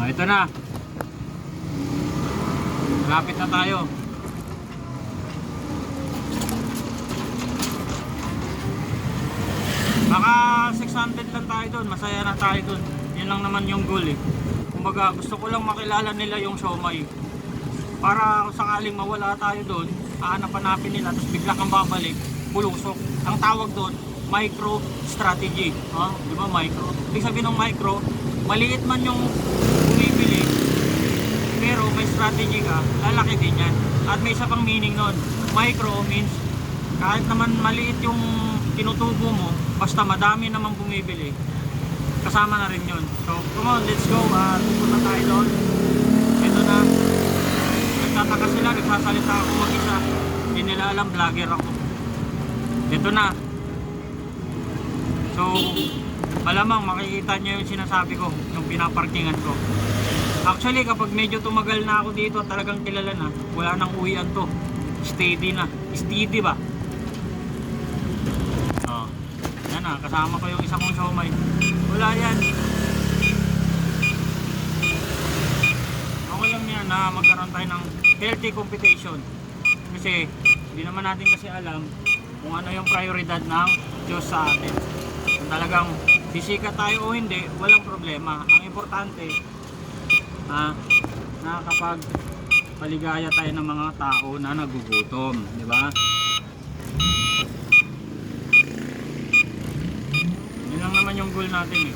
Ito na. Malapit na tayo. Baka 600 lang tayo doon. Masaya na tayo doon. Yan lang naman yung goal eh. Kumbaga gusto ko lang makilala nila yung siomai. Para sakaling mawala tayo doon, hahanap-hanapin nila, tapos bigla kang babalik, bulusok. Ang tawag doon, micro strategy. Di ba micro? Ibig sabihin ng micro, maliit man yung bumibili, pero may strategy ka, lalaki din yan. At may isa pang meaning nun. Micro means, kahit naman maliit yung tinutubo mo, basta madami namang bumibili, kasama na rin yun. So, come on, let's go. Pupunta tayo doon. Ito na. Nagtataka sila, nagsasalita ako mag-isa. Hindi nila alam, vlogger ako. Ito na. So, malamang makikita nyo yung sinasabi ko, yung pinaparkingan ko. Actually, kapag medyo tumagal na ako dito, talagang kilala na, wala nang uwian to. Steady na. Steady ba? Yan na, kasama ko yung isa kong siomai. Wala yan. Okay lang yan na magkaroon tayo ng healthy competition. Kasi, hindi naman natin kasi alam kung ano yung prioridad ng Diyos sa atin. Kung talagang bisika tayo o hindi, walang problema. Ang importante, na kapag paligaya tayo ng mga tao na nagugutom, di ba? Yun lang naman yung goal natin eh.